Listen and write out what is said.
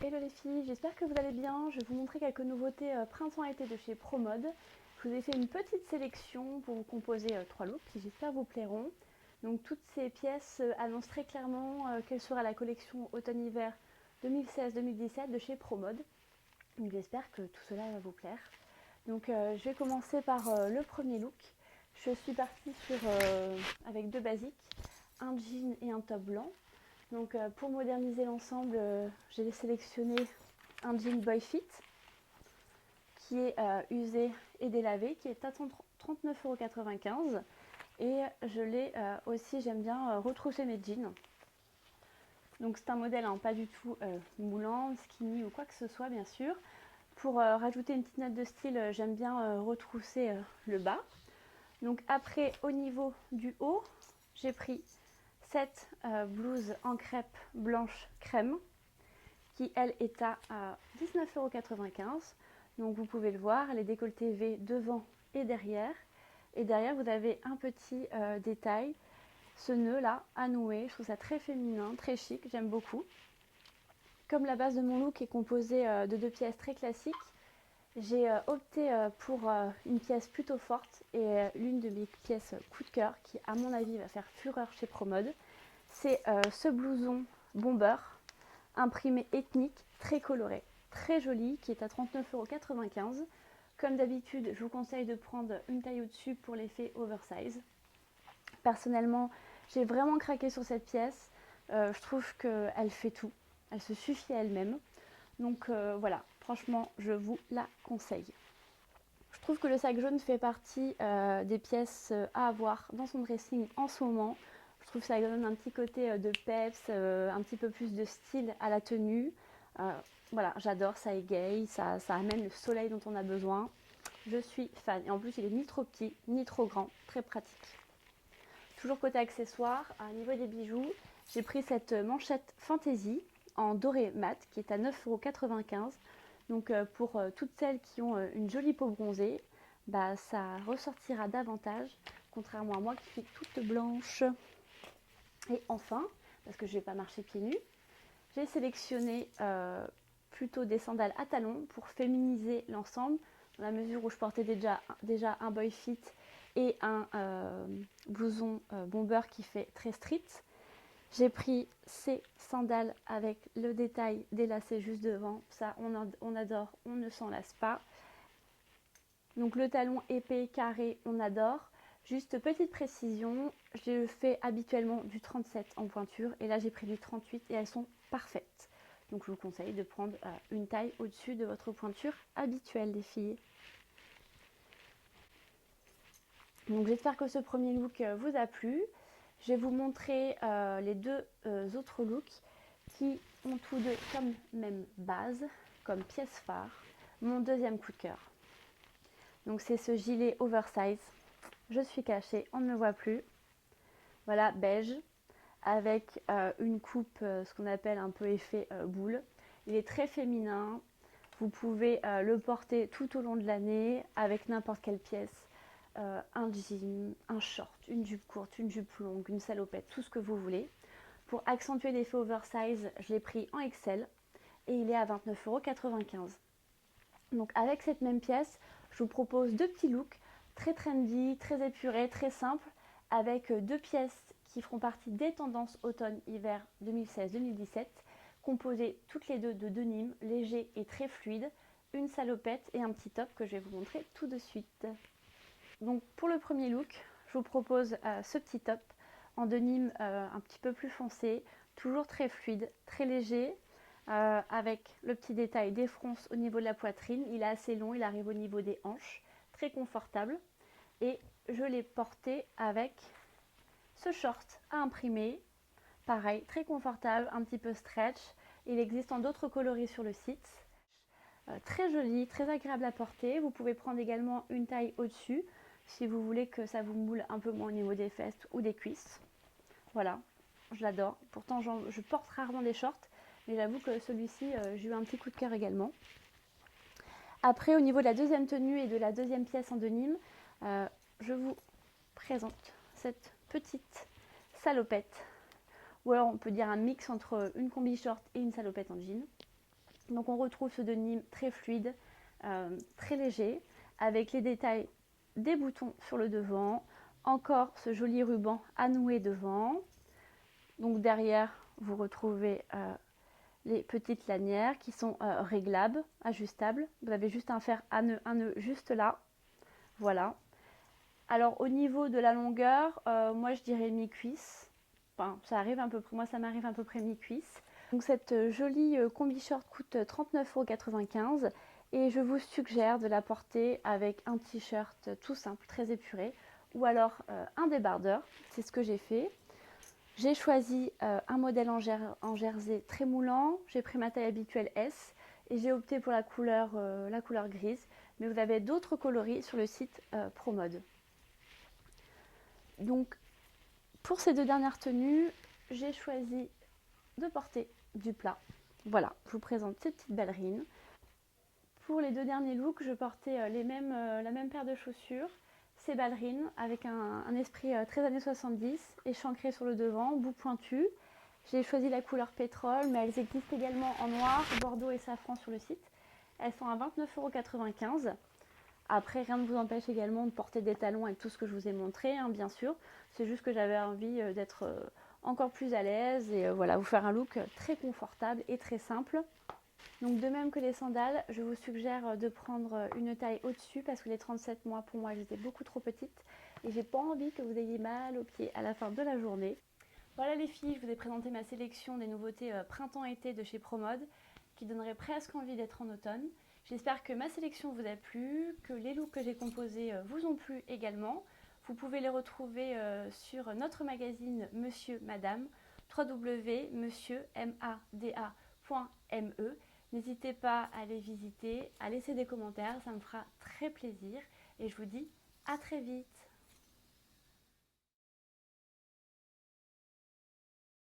Hello les filles, j'espère que vous allez bien. Je vais vous montrer quelques nouveautés printemps-été de chez ProMode. Je vous ai fait une petite sélection pour vous composer 3 looks qui j'espère vous plairont. Donc toutes ces pièces annoncent très clairement quelle sera la collection automne-hiver 2016-2017 de chez ProMode. Donc j'espère que tout cela va vous plaire. Donc je vais commencer par le premier look. Je suis partie avec deux basiques, un jean et un top blanc. Donc pour moderniser l'ensemble, j'ai sélectionné un jean Boy Fit qui est usé et délavé, qui est à 39,95 €. Et je l'ai aussi, j'aime bien retrousser mes jeans. Donc c'est un modèle pas du tout moulant, skinny ou quoi que ce soit bien sûr. Pour rajouter une petite note de style, j'aime bien retrousser le bas. Donc après, au niveau du haut, j'ai pris cette blouse en crêpe blanche crème qui elle est à 19,95 €. Donc vous pouvez le voir, elle est décolletée V devant et derrière. Et derrière vous avez un petit détail, ce nœud là à nouer. Je trouve ça très féminin, très chic, j'aime beaucoup. Comme la base de mon look est composée de deux pièces très classiques, j'ai opté pour une pièce plutôt forte et l'une de mes pièces coup de cœur qui à mon avis va faire fureur chez ProMode. C'est ce blouson bomber imprimé ethnique, très coloré, très joli, qui est à 39,95 €. Comme d'habitude, je vous conseille de prendre une taille au-dessus pour l'effet oversize. Personnellement, j'ai vraiment craqué sur cette pièce. Je trouve qu'elle fait tout. Elle se suffit à elle-même. Donc voilà, franchement, je vous la conseille. Je trouve que le sac jaune fait partie des pièces à avoir dans son dressing en ce moment. Je trouve que ça donne un petit côté de peps, un petit peu plus de style à la tenue. Voilà, j'adore, ça égaye, ça amène le soleil dont on a besoin. Je suis fan. Et en plus, il est ni trop petit, ni trop grand, très pratique. Toujours côté accessoires, à niveau des bijoux, j'ai pris cette manchette Fantasy en doré mat qui est à 9,95 €. Donc pour toutes celles qui ont une jolie peau bronzée, bah, ça ressortira davantage, contrairement à moi qui suis toute blanche. Et enfin, parce que je ne vais pas marcher pieds nus, j'ai sélectionné plutôt des sandales à talons pour féminiser l'ensemble, dans la mesure où je portais déjà un boy fit et un blouson bomber qui fait très street. J'ai pris ces sandales avec le détail des lacets juste devant. Ça, on adore, on ne s'en lasse pas. Donc le talon épais, carré, on adore. Juste petite précision, je fais habituellement du 37 en pointure et là j'ai pris du 38 et elles sont parfaites. Donc je vous conseille de prendre une taille au-dessus de votre pointure habituelle les filles. Donc j'espère que ce premier look vous a plu. Je vais vous montrer les deux autres looks qui ont tous deux comme même base, comme pièce phare, mon deuxième coup de cœur. Donc c'est ce gilet oversize. Je suis cachée, on ne me voit plus. Voilà, beige, avec une coupe, ce qu'on appelle un peu effet boule. Il est très féminin. Vous pouvez le porter tout au long de l'année avec n'importe quelle pièce. Un jean, un short, une jupe courte, une jupe longue, une salopette, tout ce que vous voulez. Pour accentuer l'effet oversize, je l'ai pris en XL et il est à 29,95 €. Donc avec cette même pièce, je vous propose deux petits looks très trendy, très épurés, très simples, avec deux pièces qui feront partie des tendances automne-hiver 2016-2017, composées toutes les deux de denim léger et très fluide, une salopette et un petit top que je vais vous montrer tout de suite. Donc pour le premier look, je vous propose ce petit top en denim un petit peu plus foncé, toujours très fluide, très léger, avec le petit détail des fronces au niveau de la poitrine. Il est assez long, il arrive au niveau des hanches, très confortable. Et je l'ai porté avec ce short à imprimer, pareil, très confortable, un petit peu stretch. Il existe en d'autres coloris sur le site. Très joli, très agréable à porter. Vous pouvez prendre également une taille au-dessus si vous voulez que ça vous moule un peu moins au niveau des fesses ou des cuisses. Voilà, je l'adore. Pourtant, je porte rarement des shorts, mais j'avoue que celui-ci, j'ai eu un petit coup de cœur également. Après, au niveau de la deuxième tenue et de la deuxième pièce en denim, je vous présente cette petite salopette. Ou alors on peut dire un mix entre une combi short et une salopette en jean. Donc on retrouve ce denim très fluide, très léger, avec les détails des boutons sur le devant, encore ce joli ruban à nouer devant. Donc derrière, vous retrouvez les petites lanières qui sont réglables, ajustables. Vous avez juste à faire un nœud juste là. Voilà. Alors au niveau de la longueur, moi je dirais mi-cuisse. Enfin, ça arrive à peu près, moi ça m'arrive à peu près mi-cuisse. Donc cette jolie combi short coûte 39,95 € et je vous suggère de la porter avec un t-shirt tout simple, très épuré, ou alors un débardeur. C'est ce que j'ai fait. J'ai choisi un modèle en jersey très moulant. J'ai pris ma taille habituelle S et j'ai opté pour la couleur grise. Mais vous avez d'autres coloris sur le site ProMode. Donc pour ces deux dernières tenues, j'ai choisi de porter du plat. Voilà, je vous présente ces petites ballerines. Pour les deux derniers looks, je portais la même paire de chaussures, ces ballerines avec un esprit très années 70, échancré sur le devant, bout pointu. J'ai choisi la couleur pétrole, mais elles existent également en noir, bordeaux et safran sur le site. Elles sont à 29,95 €. Après, rien ne vous empêche également de porter des talons avec tout ce que je vous ai montré, hein, bien sûr. C'est juste que j'avais envie d'être encore plus à l'aise et voilà, vous faire un look très confortable et très simple. Donc de même que les sandales, je vous suggère de prendre une taille au-dessus parce que les 37 mois, pour moi, j'étais beaucoup trop petite et j'ai pas envie que vous ayez mal aux pieds à la fin de la journée. Voilà les filles, je vous ai présenté ma sélection des nouveautés printemps-été de chez ProMode qui donnerait presque envie d'être en automne. J'espère que ma sélection vous a plu, que les looks que j'ai composés vous ont plu également. Vous pouvez les retrouver sur notre magazine Monsieur Madame, www.monsieurmada.me. N'hésitez pas à les visiter, à laisser des commentaires, ça me fera très plaisir. Et je vous dis à très vite.